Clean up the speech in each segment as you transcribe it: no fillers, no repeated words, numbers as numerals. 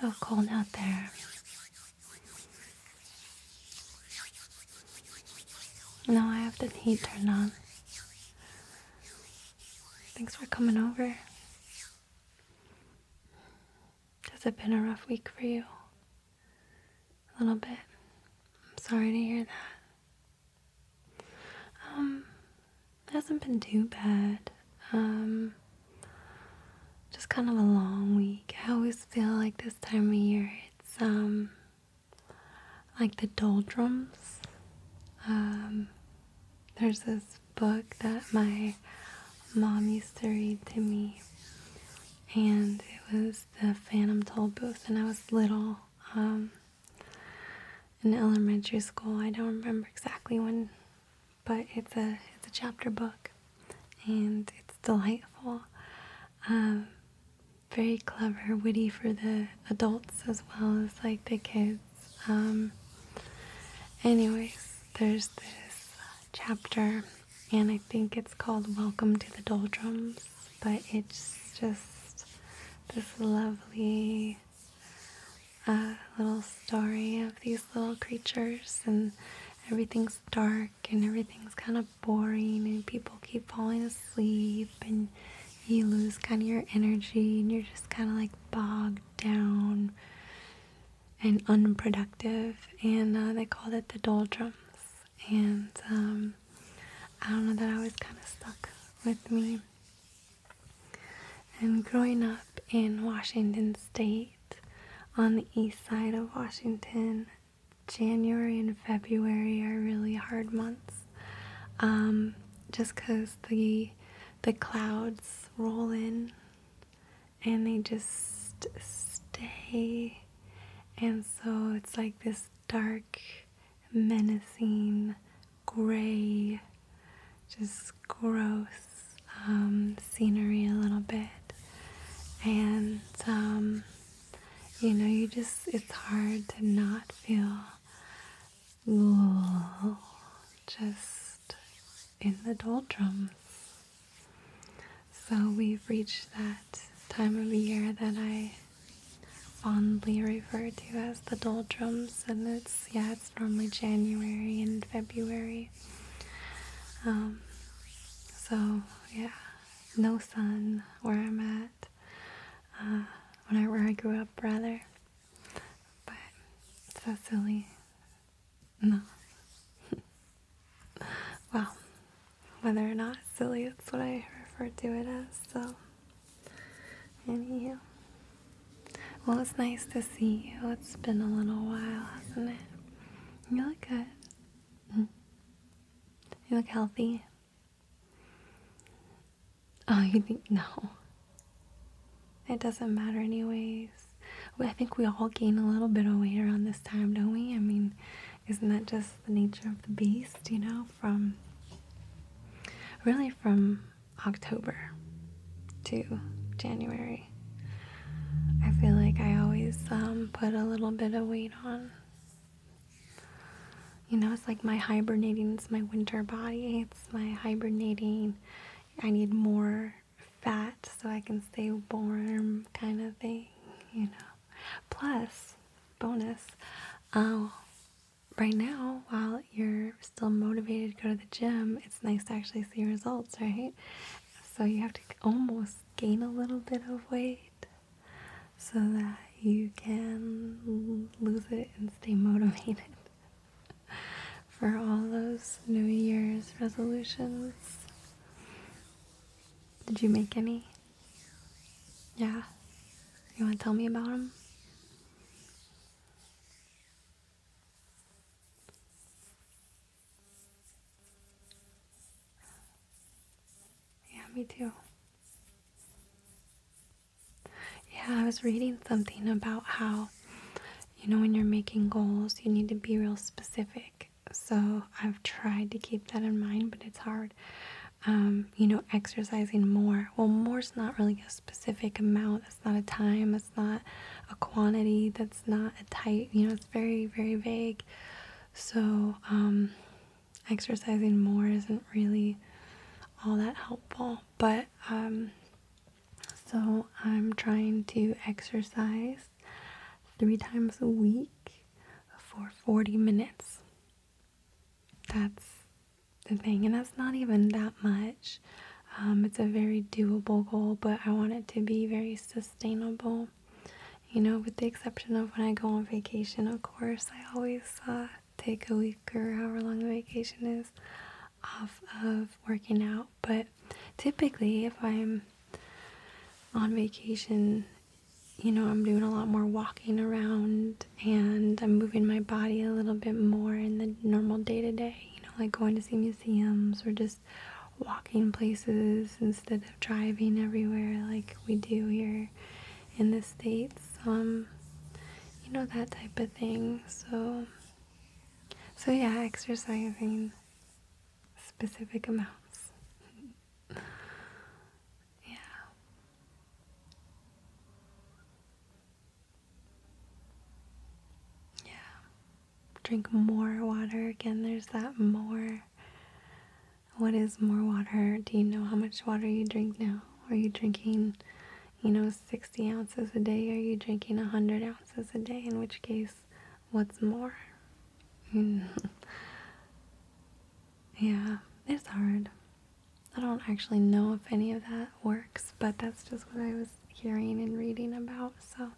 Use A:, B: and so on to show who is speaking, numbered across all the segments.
A: so cold out there. No, I have the heat turned on. Thanks for coming over. Has it been a rough week for you? A little bit. I'm sorry to hear that. It hasn't been too bad. Just kind of a long week. I always feel like this time of year it's like the doldrums. There's this book that my mom used to read to me, and it was the Phantom Toll Booth, and I was little, in elementary school. I don't remember exactly when, but it's a chapter book, and it's delightful. Very clever, witty for the adults as well as like the kids. Anyways, there's this chapter, and I think it's called Welcome to the Doldrums, but it's just this lovely little story of these little creatures, and everything's dark and everything's kind of boring, and people keep falling asleep, and you lose kind of your energy, and you're just kind of like bogged down and unproductive, and they called it the doldrums. And I don't know, that always kind of stuck with me. And growing up in Washington State, on the east side of Washington, January and February are really hard months, just because the clouds roll in and they just stay, and so it's like this dark, menacing, gray, just gross scenery a little bit. And it's hard to not feel just in the doldrums. So we've reached that time of the year that I fondly refer to as the doldrums, and it's normally January and February. No sun where I'm at, where I grew up rather, but it's so silly. No. Well, whether or not it's silly, it's what I refer to it as, so anyhow. Well, it's nice to see you. It's been a little while, hasn't it? You look good. You look healthy. Oh, you think? No. It doesn't matter anyways. I think we all gain a little bit of weight around this time, don't we? I mean, isn't that just the nature of the beast, from October to January? I feel like I always put a little bit of weight on. It's like my hibernating. It's my winter body. It's my hibernating. I need more fat so I can stay warm, kind of thing, Plus, bonus, right now, while you're still motivated to go to the gym, it's nice to actually see results, right? So you have to almost gain a little bit of weight so that you can lose it and stay motivated for all those New Year's resolutions. Did you make any? Yeah? You want to tell me about them? Yeah, me too. Yeah, I was reading something about how, when you're making goals, you need to be real specific. So I've tried to keep that in mind, but it's hard. Exercising more. Well, more's not really a specific amount. It's not a time. It's not a quantity. That's not a type. It's very, very vague. So, exercising more isn't really all that helpful. But, so I'm trying to exercise 3 times a week for 40 minutes. That's the thing, and that's not even that much. It's a very doable goal, but I want it to be very sustainable. With the exception of when I go on vacation, of course, I always take a week or however long the vacation is off of working out. But typically, if I'm on vacation, I'm doing a lot more walking around and I'm moving my body a little bit more in the normal day-to-day, like going to see museums or just walking places instead of driving everywhere like we do here in the States. That type of thing. So yeah, exercising specific amounts. Yeah. Yeah. Drink more water. Again, there's that more. What is more water? Do you know how much water you drink now? Are you drinking, 60 ounces a day? Are you drinking 100 ounces a day? In which case, what's more? Yeah, it's hard. I don't actually know if any of that works, but that's just what I was hearing and reading about, so,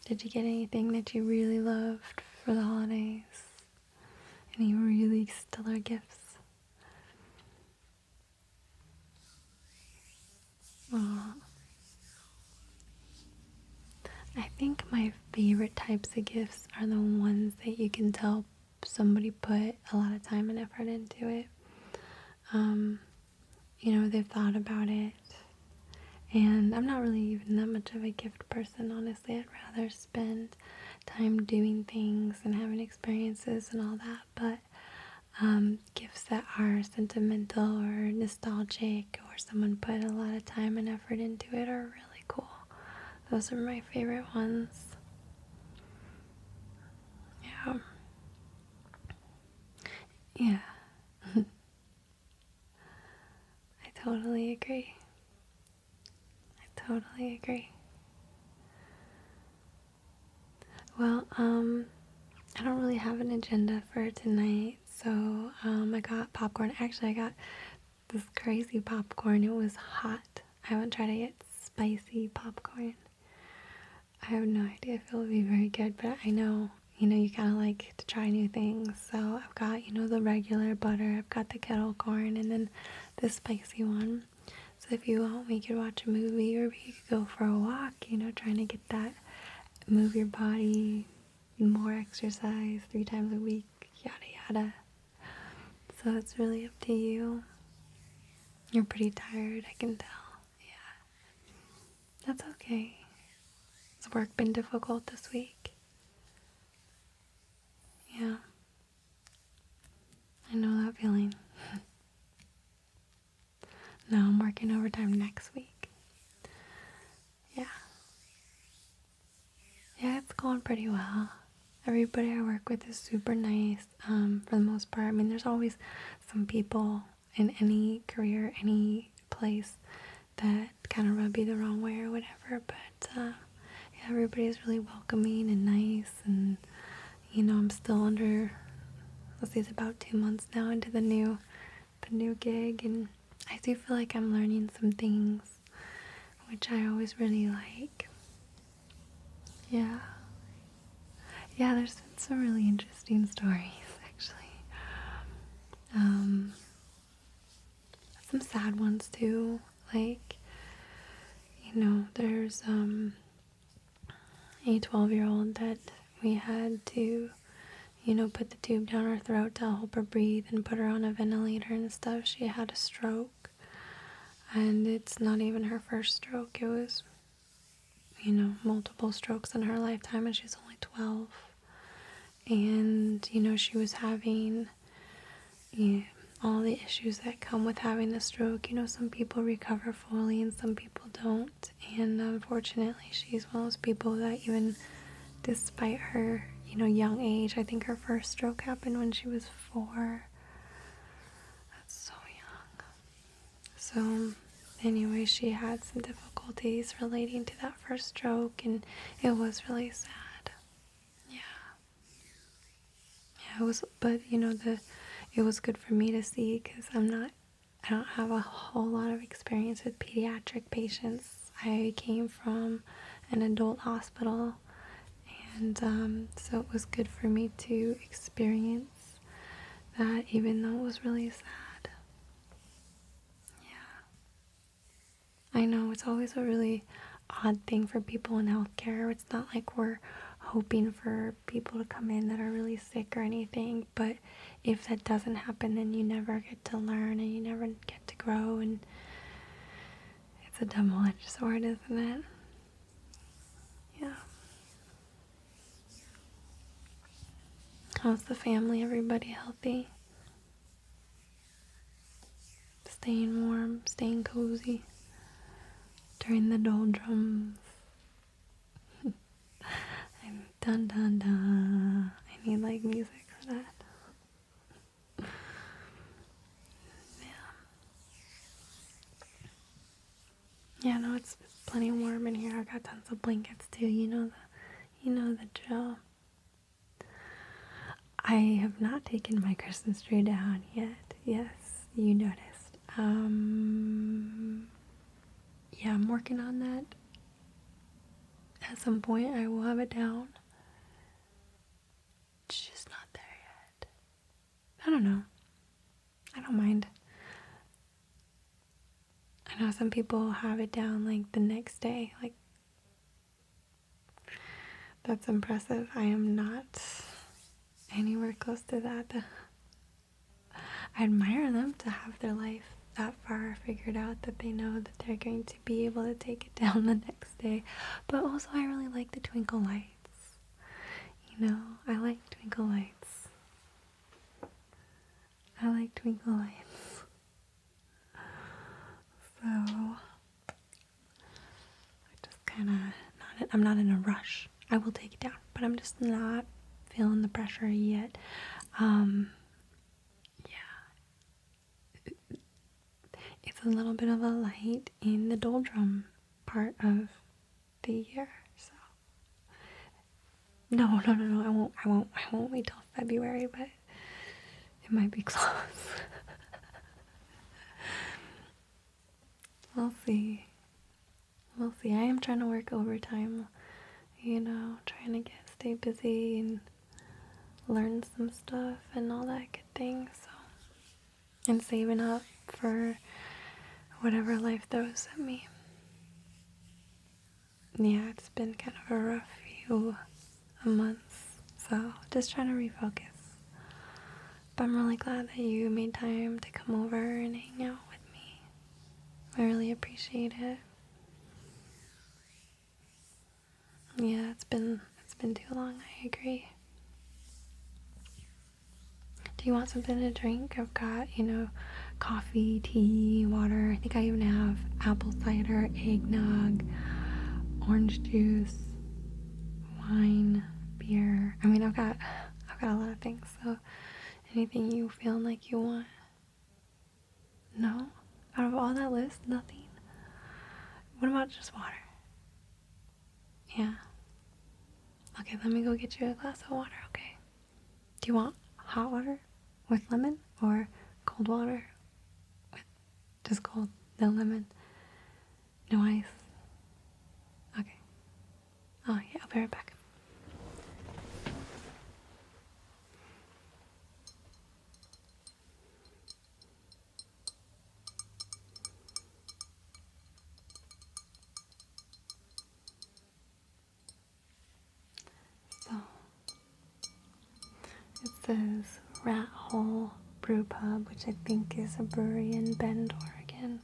A: Did you get anything that you really loved for the holidays? Any really stellar gifts? Aw. I think my favorite types of gifts are the ones that you can tell somebody put a lot of time and effort into it. They've thought about it. And I'm not really even that much of a gift person, honestly. I'd rather spend time doing things and having experiences and all that. But gifts that are sentimental or nostalgic or someone put a lot of time and effort into it are really cool. Those are my favorite ones. Yeah. Yeah. I totally agree. Well, I don't really have an agenda for tonight, so I got popcorn. Actually, I got this crazy popcorn. It was hot. I haven't tried it yet. Spicy popcorn. I have no idea if it'll be very good, but I know, you kind of like to try new things. So I've got, the regular butter. I've got the kettle corn and then the spicy one. So if you want, we could watch a movie or we could go for a walk, trying to get that, move your body, more exercise 3 times a week, yada yada. So it's really up to you. You're pretty tired, I can tell. Yeah. That's okay. Has work been difficult this week? Yeah. I know that feeling. No, I'm working overtime next week. Yeah. Yeah, it's going pretty well. Everybody I work with is super nice, for the most part. I mean, there's always some people in any career, any place that kind of rub you the wrong way or whatever, but yeah, everybody's really welcoming and nice, and I'm still under, let's see, it's about 2 months now into the new gig, and I do feel like I'm learning some things, which I always really like. Yeah. Yeah, there's been some really interesting stories, actually. Some sad ones too. Like, there's a 12-year-old that we had to, put the tube down her throat to help her breathe and put her on a ventilator and stuff. She had a stroke, and it's not even her first stroke. It was, multiple strokes in her lifetime, and she's only 12. And, she was having all the issues that come with having a stroke. Some people recover fully and some people don't. And unfortunately, she's one of those people that even despite her, young age, I think her first stroke happened when she was 4. That's so young. So, anyway, she had some difficulties relating to that first stroke, and it was really sad. Yeah. Yeah, it was, but it was good for me to see because I don't have a whole lot of experience with pediatric patients. I came from an adult hospital, and so it was good for me to experience that, even though it was really sad. Yeah. I know it's always a really odd thing for people in healthcare. It's not like we're hoping for people to come in that are really sick or anything, but if that doesn't happen, then you never get to learn and you never get to grow, and it's a double-edged sword, isn't it? Yeah. How's the family? Everybody healthy? Staying warm, staying cozy during the doldrums. I'm dun dun dun. I need like music for that. Yeah, no, it's plenty warm in here. I got tons of blankets too. You know the drill. I have not taken my Christmas tree down yet. Yes, you noticed. Yeah, I'm working on that. At some point, I will have it down. It's just not there yet. I don't know. I don't mind. I know some people have it down like the next day. Like, that's impressive. I am not anywhere close to that. I admire them to have their life that far figured out, that they know that they're going to be able to take it down the next day. But also, I really like the twinkle lights. I like twinkle lights. I like twinkle lights. So, I just kind of, I'm not in a rush. I will take it down, but I'm just not feeling the pressure yet. It's a little bit of a light in the doldrum part of the year, so no, I won't wait till February, but it might be close. We'll see. I am trying to work overtime, trying to stay busy and learn some stuff and all that good thing, so, and saving up for whatever life throws at me. Yeah, it's been kind of a rough few months, so just trying to refocus. But I'm really glad that you made time to come over and hang out with me. I really appreciate it. Yeah, it's been too long, I agree. Do you want something to drink? I've got, coffee, tea, water. I think I even have apple cider, eggnog, orange juice, wine, beer. I mean, I've got a lot of things, so anything you feel like you want. No? Out of all that list, nothing? What about just water? Yeah. Okay, let me go get you a glass of water, okay? Do you want hot water with lemon or cold water with just cold, no lemon, no ice? Okay. Oh, yeah, I'll be right back. So, it says Rat Hole Brew Pub, which I think is a brewery in Bend, Oregon.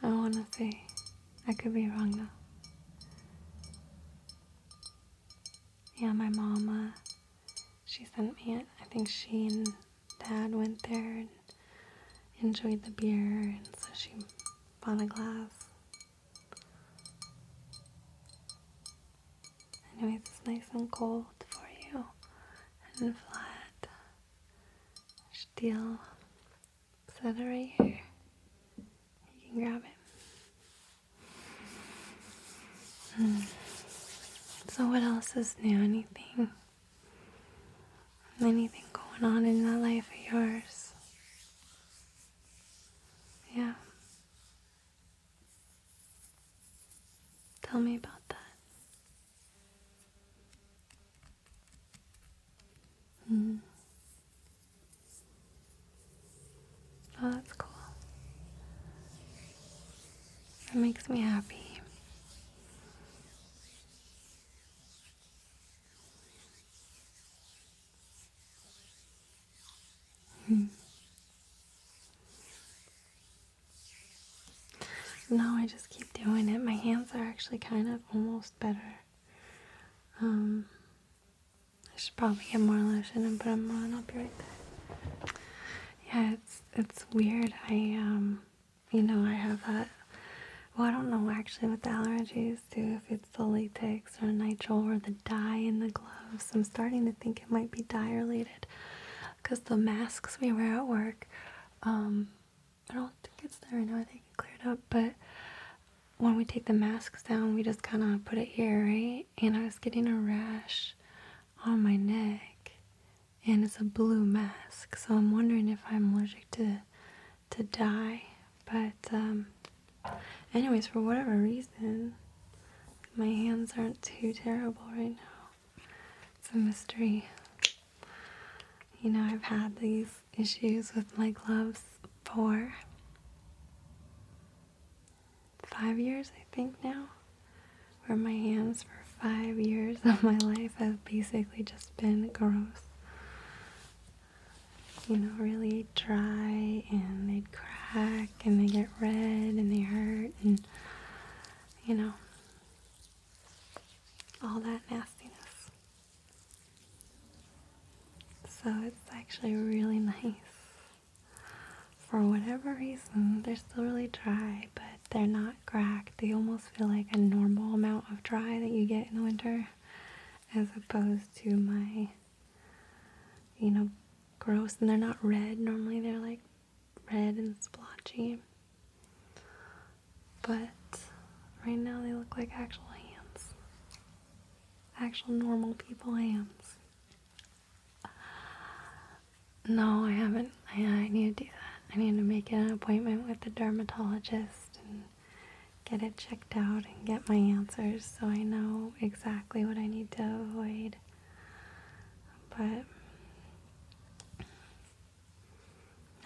A: I want to say. I could be wrong though. Yeah, my mom, she sent me it. I think she and Dad went there and enjoyed the beer, and so she bought a glass. Anyways, it's nice and cold for you and flat. Steel. Set it right here. You can grab it. So what else is new? Anything going on in that life of yours? Yeah. Tell me about that. Oh, that's cool. That makes me happy. No, I just keep doing it. My hands are actually kind of almost better. I should probably get more lotion and put them on. I'll be right there. Yeah, it's weird. I have that. Well, I don't know actually what the allergies do, if it's the latex or nitrile or the dye in the gloves. I'm starting to think it might be dye related because the masks we wear at work, I don't think it's there right now. I think it cleared up, but when we take the masks down, we just kind of put it here, right? And I was getting a rash on my neck, and it's a blue mask, so I'm wondering if I'm allergic to dye. But anyways, for whatever reason, my hands aren't too terrible right now. It's a mystery. I've had these issues with my gloves for 5 years, I think now, where my hands for 5 years of my life have basically just been gross. Really dry, and they'd crack, and they get red, and they hurt, and, all that nastiness. So it's actually really nice. For whatever reason, they're still really dry, but they're not cracked. They almost feel like a normal amount of dry that you get in the winter, as opposed to my, gross. And they're not red. Normally they're like red and splotchy. But right now they look like actual hands. Actual normal people hands. No, I haven't. I need to do that. I need to make an appointment with the dermatologist and get it checked out and get my answers so I know exactly what I need to avoid. But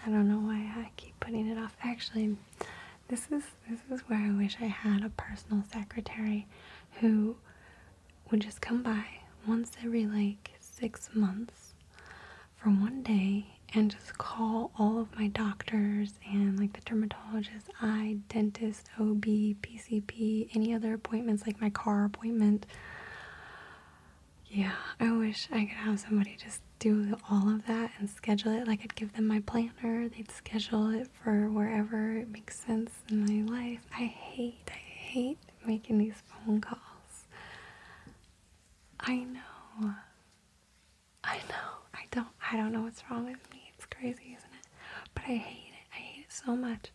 A: I don't know why I keep putting it off. Actually, this is where I wish I had a personal secretary who would just come by once every 6 months for one day and just call all of my doctors and the dermatologist, eye, dentist, OB, PCP, any other appointments, like my car appointment. Yeah, I wish I could have somebody just do all of that and schedule it. I'd give them my planner, they'd schedule it for wherever it makes sense in my life. I hate making these phone calls. I know. I don't know what's wrong with me. It's crazy, isn't it? But I hate it. I hate it so much.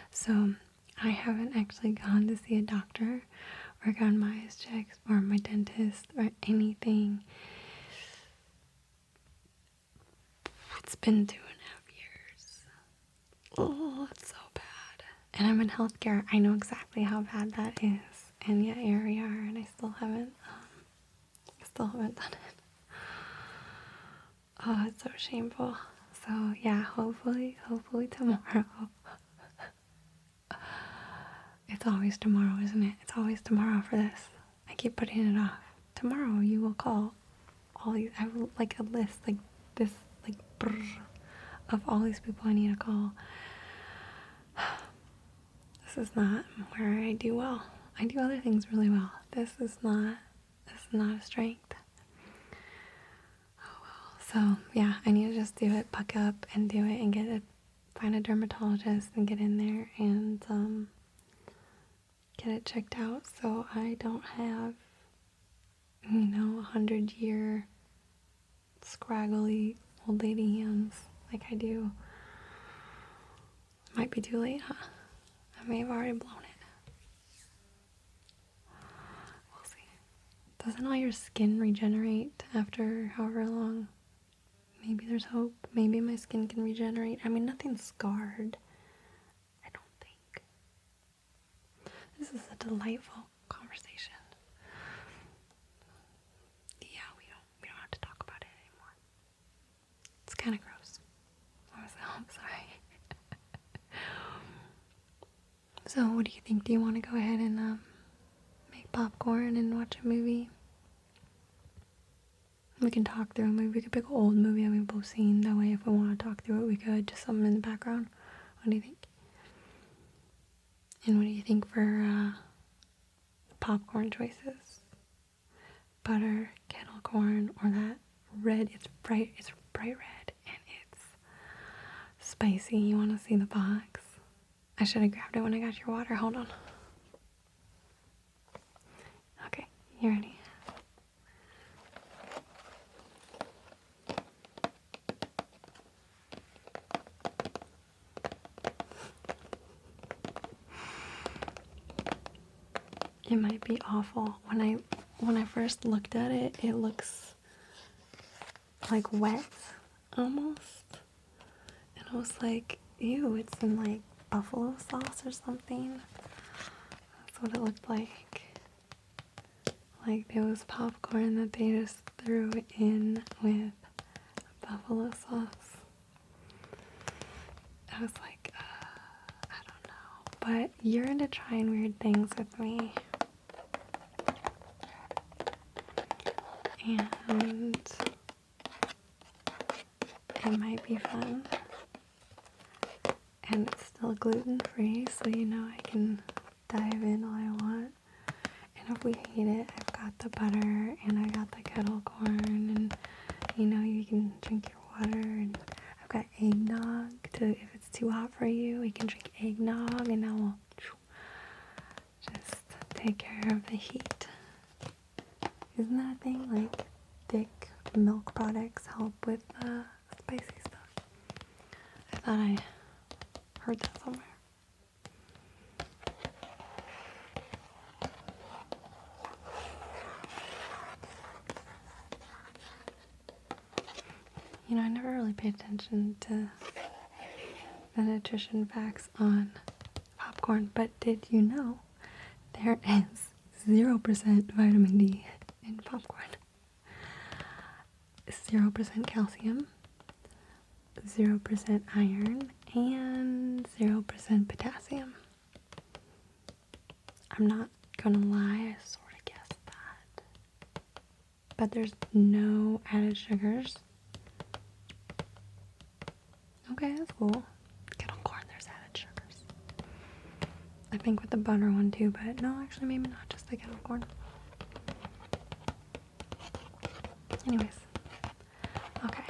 A: So I haven't actually gone to see a doctor or gotten my eyes checked or my dentist or anything. It's been 2.5 years. Oh, it's so bad. And I'm in healthcare. I know exactly how bad that is. And yet here we are, and I still haven't done it. Oh, it's so shameful. So yeah, hopefully tomorrow. It's always tomorrow, isn't it? It's always tomorrow for this. I keep putting it off. Tomorrow you will call all these. I have a list this, of all these people I need to call. This is not where I do well. I do other things really well. This is not a strength. So yeah, I need to just do it, buck up and do it, and find a dermatologist and get in there and get it checked out so I don't have 100-year scraggly old lady hands like I do. Might be too late, huh? I may have already blown it. Doesn't all your skin regenerate after however long? Maybe there's hope. Maybe my skin can regenerate. I mean, nothing's scarred. I don't think. This is a delightful conversation. Yeah, we don't have to talk about it anymore. It's kind of gross. I'm sorry. So, what do you think? Do you want to go ahead and make popcorn and watch a movie? We can talk through a movie. We could pick an old movie that we've both seen. That way, if we want to talk through it, we could. Just something in the background. What do you think? And what do you think for popcorn choices? Butter, kettle corn, or that red? It's bright red, and it's spicy. You want to see the box? I should have grabbed it when I got your water. Hold on. Okay, you ready? It might be awful. When I first looked at it, it looks like wet almost. And I was like, ew, it's in like buffalo sauce or something. That's what it looked like. Like there was popcorn that they just threw in with buffalo sauce. I was like, I don't know. But you're into trying weird things with me. And it might be fun. And it's still gluten-free, so you know I can dive in all I want. And if we hate it, I've got the butter and I got the kettle corn, and you know you can drink your water, and I've got eggnog to, if it's too hot for you, we can drink eggnog, and that will just take care of the heat. Isn't that a thing? Like thick milk products help with spicy stuff. I thought I heard that somewhere. You know, I never really paid attention to the nutrition facts on popcorn, but did you know there is 0% vitamin D in popcorn? 0% calcium, 0% iron, and 0% potassium. I'm not gonna lie, I sort of guessed that. But there's no added sugars. Okay, that's cool. Kettle corn, there's added sugars. I think with the butter one too, but no, actually maybe not, just the kettle corn. Anyways. Okay.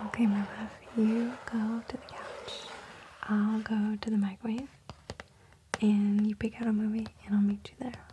A: Okay, my love, you go to the couch. I'll go to the microwave. And you pick out a movie, and I'll meet you there.